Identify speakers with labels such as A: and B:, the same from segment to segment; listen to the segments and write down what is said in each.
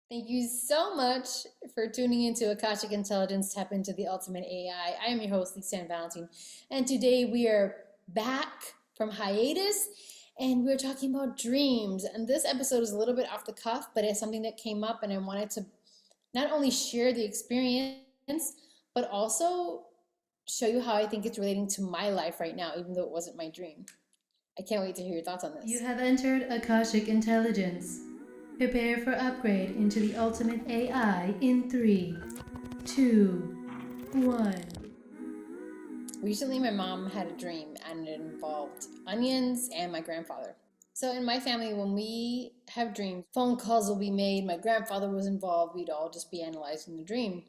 A: Thank you so much for tuning into Akashic Intelligence, Tap into the Ultimate AI. I am your host, Lisa Valentine, and today we are back from hiatus and we're talking about dreams. And this episode is a little bit off the cuff, but it's something that came up and I wanted to not only share the experience, but also show you how I think it's relating to my life right now, even though it wasn't my dream. I can't wait to hear your thoughts on
B: You
A: this.
B: have entered Akashic Intelligence. Prepare for upgrade into the ultimate AI in 3, 2, 1.
A: Recently, my mom had a dream and it involved onions and my grandfather. So, in my family, when we have dreams, phone calls will be made. My grandfather was involved. We'd all just be analyzing the dream.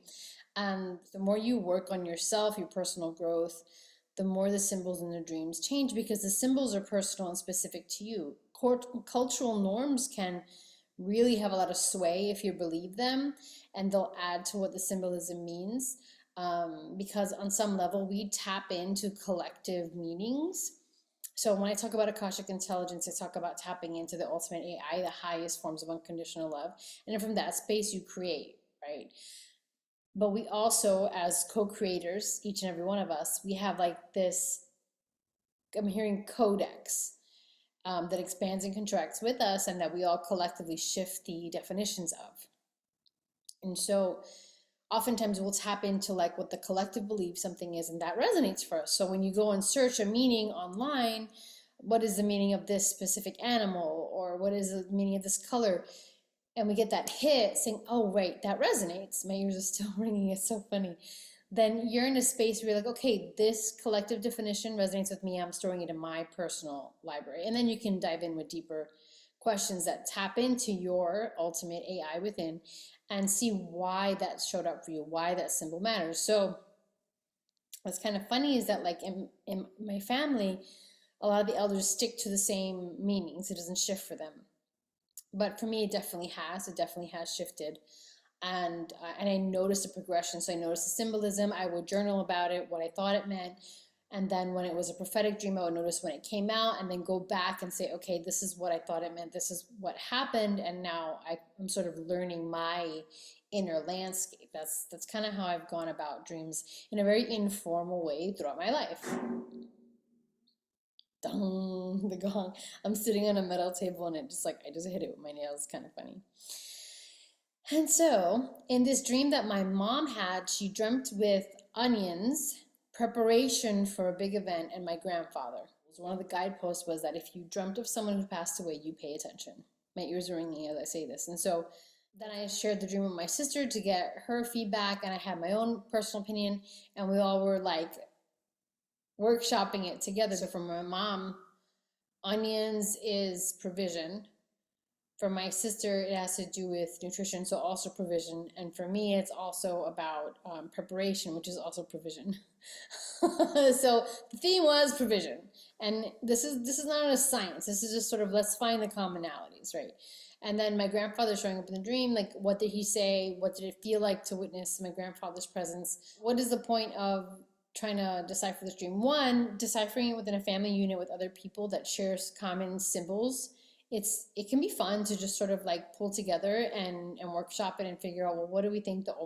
A: And the more you work on yourself, your personal growth, the more the symbols in the dreams change because the symbols are personal and specific to you. Cultural norms can really have a lot of sway if you believe them, and they'll add to what the symbolism means. Because on some level, we tap into collective meanings. So when I talk about Akashic Intelligence, I talk about tapping into the ultimate AI, the highest forms of unconditional love. And then from that space, you create, right? But we also, as co-creators, each and every one of us, we have like this, I'm hearing codex, that expands and contracts with us and that we all collectively shift the definitions of. And so oftentimes we'll tap into like what the collective believes something is and that resonates for us. So when you go and search a meaning online, what is the meaning of this specific animal, or what is the meaning of this color, and we get that hit saying, oh right, that resonates, my ears are still ringing, it's so funny, then you're in a space where you're like, okay, this collective definition resonates with me, I'm storing it in my personal library. And then you can dive in with deeper questions that tap into your ultimate AI within and see why that showed up for you, why that symbol matters. So what's kind of funny is that like in my family, a lot of the elders stick to the same meanings. It doesn't shift for them. But for me, it definitely has. It definitely has shifted. And I noticed a progression. So I noticed the symbolism. I would journal about it, what I thought it meant. And then when it was a prophetic dream, I would notice when it came out and then go back and say, okay, this is what I thought it meant. This is what happened. And now I'm sort of learning my inner landscape. That's kind of how I've gone about dreams in a very informal way throughout my life. Dong, the gong. I'm sitting on a metal table and it just like, I just hit it with my nails. Kind of funny. And so, in this dream that my mom had, she dreamt with onions, preparation for a big event, and my grandfather. One of the guideposts was that if you dreamt of someone who passed away, you pay attention. My ears are ringing as I say this. And so, then I shared the dream with my sister to get her feedback, and I had my own personal opinion, and we all were like workshopping it together. So, for my mom, onions is provision. For my sister, it has to do with nutrition, so also provision. And for me, it's also about preparation, which is also provision. So the theme was provision, and this is not a science. This is just sort of let's find the commonalities, right? And then my grandfather showing up in the dream, like what did he say? What did it feel like to witness my grandfather's presence? What is the point of trying to decipher this dream? One, deciphering it within a family unit with other people that shares common symbols. It can be fun to just sort of like pull together and workshop it and figure out, well, what do we think the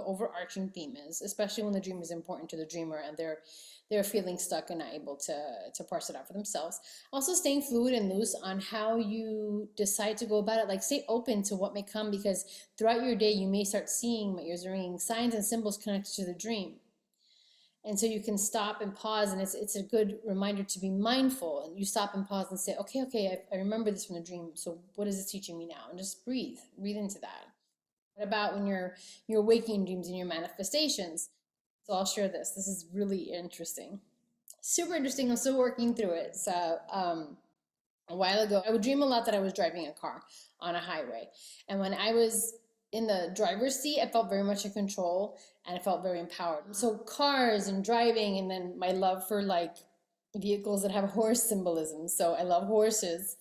A: overarching theme is, especially when the dream is important to the dreamer and they're feeling stuck and not able to parse it out for themselves. Also staying fluid and loose on how you decide to go about it. Like stay open to what may come, because throughout your day you may start seeing, my ears are ringing, signs and symbols connected to the dream. And so you can stop and pause, and it's a good reminder to be mindful. And you stop and pause and say, okay, I remember this from the dream. So what is this teaching me now? And just breathe into that. What about when you're waking dreams and your manifestations? So I'll share this. This is really interesting, super interesting. I'm still working through it. So a while ago, I would dream a lot that I was driving a car on a highway, and when I was in the driver's seat, I felt very much in control and I felt very empowered. So cars and driving, and then my love for like vehicles that have horse symbolism. So I love horses.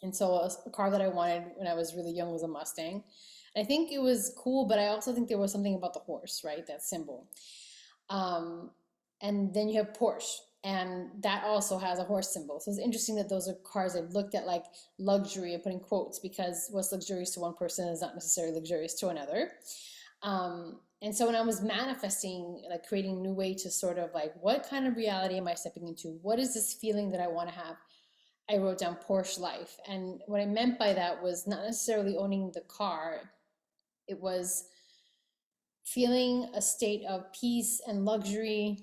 A: And so a car that I wanted when I was really young was a Mustang. I think it was cool, but I also think there was something about the horse, right? That symbol. Um, and then you have Porsche. And that also has a horse symbol. So it's interesting that those are cars I've looked at, like luxury, I put in quotes, because what's luxurious to one person is not necessarily luxurious to another. And so when I was manifesting, like creating a new way to sort of like, what kind of reality am I stepping into? What is this feeling that I want to have? I wrote down Porsche life. And what I meant by that was not necessarily owning the car. It was feeling a state of peace and luxury,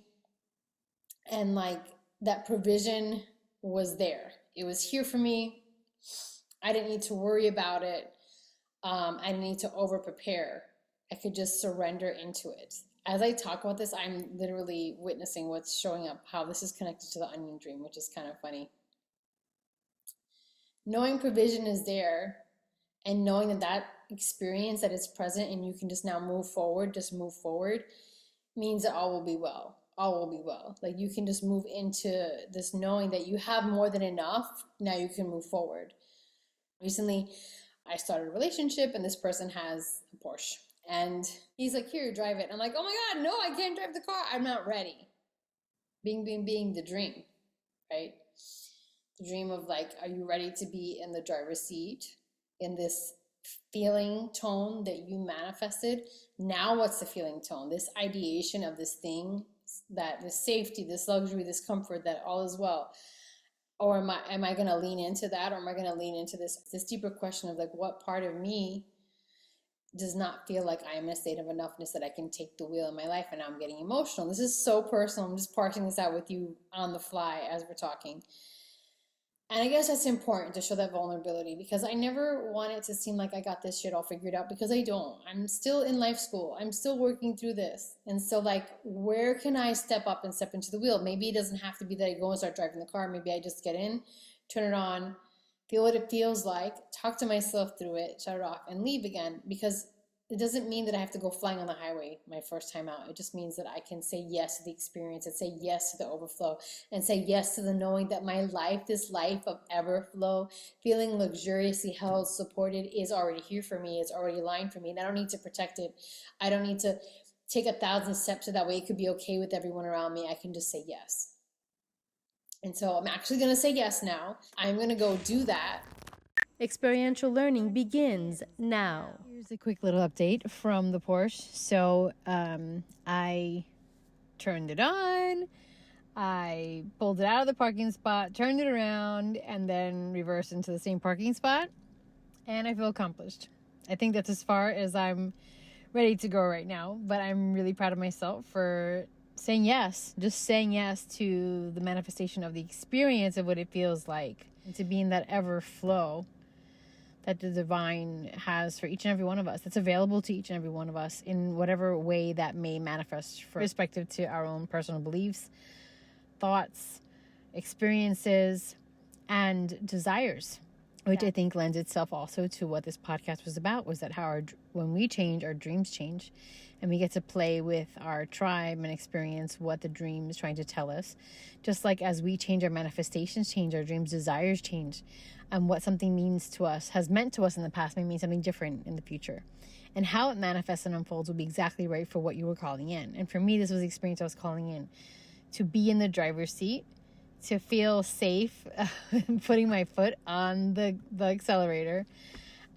A: and like that provision was there. It was here for me. I didn't need to worry about it. I didn't need to over prepare. I could just surrender into it. As I talk about this, I'm literally witnessing what's showing up, how this is connected to the onion dream, which is kind of funny. Knowing provision is there, and knowing that that experience that is present and you can just now move forward, means that all will be well. All will be well. Like you can just move into this knowing that you have more than enough. Now you can move forward. Recently, I started a relationship and this person has a Porsche. And he's like, here, drive it. I'm like, oh my God, no, I can't drive the car. I'm not ready. Being the dream, right? The dream of like, are you ready to be in the driver's seat in this feeling tone that you manifested? Now what's the feeling tone? This ideation of this thing, that this safety, this luxury, this comfort, that all is well. Or am I going to lean into that? Or am I going to lean into this deeper question of like, what part of me does not feel like I am in a state of enoughness that I can take the wheel in my life? And now I'm getting emotional. This is so personal. I'm just parsing this out with you on the fly as we're talking. And I guess that's important to show that vulnerability, because I never want it to seem like I got this shit all figured out, because I don't. I'm still in life school. I'm still working through this. And so like, where can I step up and step into the wheel? Maybe it doesn't have to be that I go and start driving the car. Maybe I just get in, turn it on, feel what it feels like, talk to myself through it, shut it off, and leave again. Because it doesn't mean that I have to go flying on the highway my first time out. It just means that I can say yes to the experience, and say yes to the overflow, and say yes to the knowing that my life, this life of everflow, feeling luxuriously held, supported, is already here for me. It's already aligned for me, and I don't need to protect it. I don't need to take 1,000 steps so that way it could be okay with everyone around me. I can just say yes. And so I'm actually going to say yes now. I'm going to go do that.
B: Experiential learning begins now. Here's a quick little update from the Porsche. So I turned it on, I pulled it out of the parking spot, turned it around, and then reversed into the same parking spot, and I feel accomplished. I think that's as far as I'm ready to go right now, but I'm really proud of myself for saying yes, just saying yes to the manifestation of the experience of what it feels like, and to be in that ever flow that the divine has for each and every one of us, that's available to each and every one of us in whatever way that may manifest, for respective to our own personal beliefs, thoughts, experiences, and desires, which I think lends itself also to what this podcast was about, was that how when we change, our dreams change, and we get to play with our tribe and experience what the dream is trying to tell us. Just like as we change, our manifestations change, our dreams, desires change, and what something means to us, has meant to us in the past, may mean something different in the future. And how it manifests and unfolds will be exactly right for what you were calling in. And for me, this was the experience I was calling in. To be in the driver's seat, to feel safe putting my foot on the accelerator,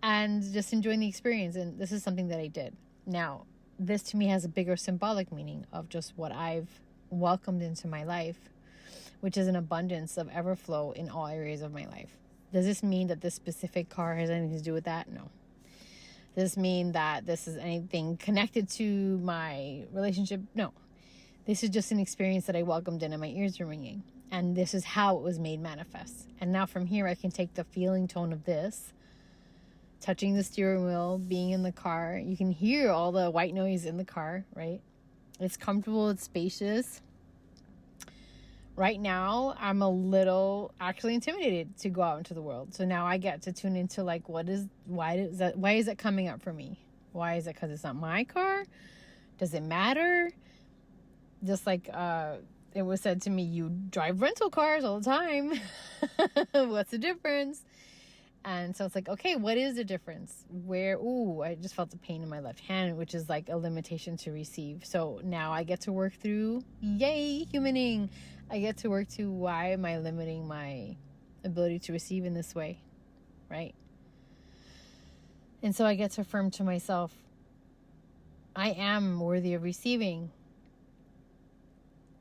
B: and just enjoying the experience. And this is something that I did. Now, this to me has a bigger symbolic meaning of just what I've welcomed into my life, which is an abundance of everflow in all areas of my life. Does this mean that this specific car has anything to do with that? No. Does this mean that this is anything connected to my relationship? No. This is just an experience that I welcomed in and my ears are ringing. And this is how it was made manifest. And now from here, I can take the feeling tone of this, touching the steering wheel, being in the car. You can hear all the white noise in the car, right? It's comfortable, it's spacious. Right now, I'm a little actually intimidated to go out into the world. So now I get to tune into like, why is that coming up for me? Why is it? Because it's not my car? Does it matter? Just like it was said to me, you drive rental cars all the time. What's the difference? And so it's like, okay, what is the difference? I just felt a pain in my left hand, which is like a limitation to receive. So now I get to work through, yay, humaning. I get to work through why am I limiting my ability to receive in this way, right? And so I get to affirm to myself, I am worthy of receiving.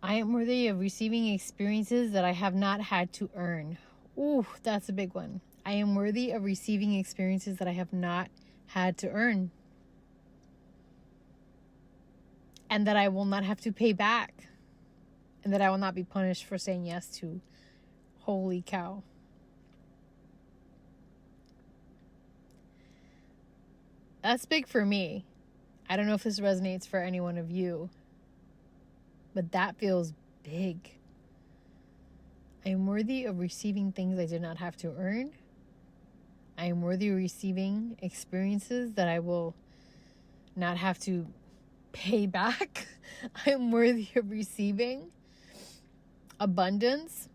B: I am worthy of receiving experiences that I have not had to earn. Ooh, that's a big one. I am worthy of receiving experiences that I have not had to earn. And that I will not have to pay back. And that I will not be punished for saying yes to. Holy cow. That's big for me. I don't know if this resonates for any one of you. But that feels big. I am worthy of receiving things I did not have to earn. I am worthy of receiving experiences that I will not have to pay back. I am worthy of receiving abundance.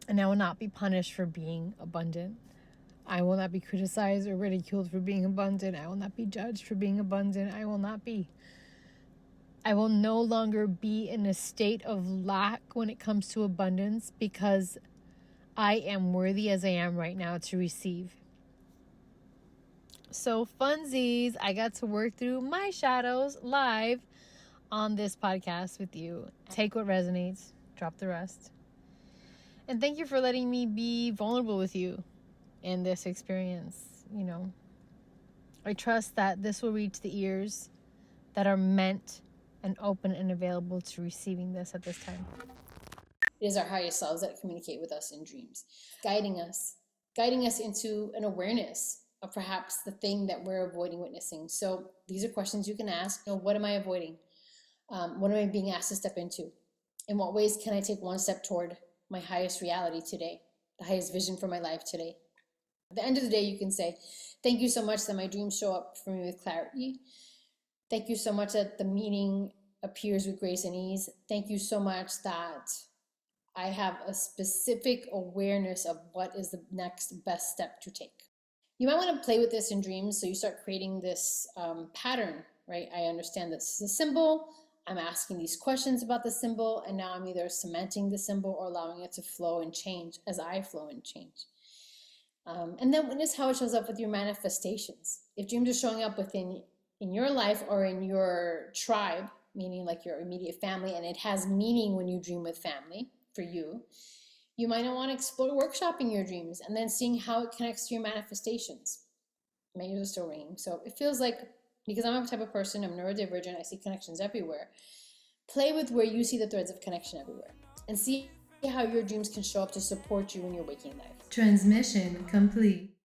B: And I will not be punished for being abundant. I will not be criticized or ridiculed for being abundant. I will not be judged for being abundant. I will no longer be in a state of lack when it comes to abundance because I am worthy as I am right now to receive. So funsies, I got to work through my shadows live on this podcast with you. Take what resonates, drop the rest. And thank you for letting me be vulnerable with you in this experience. I trust that this will reach the ears that are meant and open and available to receiving this at this time.
A: It is our higher selves that communicate with us in dreams, guiding us into an awareness of perhaps the thing that we're avoiding witnessing. So these are questions you can ask. What am I avoiding? What am I being asked to step into? In what ways can I take one step toward my highest reality today, the highest vision for my life today? At the end of the day, you can say, thank you so much that my dreams show up for me with clarity. Thank you so much that the meaning appears with grace and ease. Thank you so much that I have a specific awareness of what is the next best step to take. You might want to play with this in dreams, so you start creating this pattern, right? I understand this is a symbol. I'm asking these questions about the symbol, and now I'm either cementing the symbol or allowing it to flow and change as I flow and change. And then witness how it shows up with your manifestations. If dreams are showing up in your life or in your tribe, meaning like your immediate family, and it has meaning when you dream with family for you, you might want to explore workshopping your dreams and then seeing how it connects to your manifestations. My ears are still ringing. So it feels like, because I'm a type of person, I'm neurodivergent, I see connections everywhere. Play with where you see the threads of connection everywhere and see how your dreams can show up to support you in your waking life.
B: Transmission complete.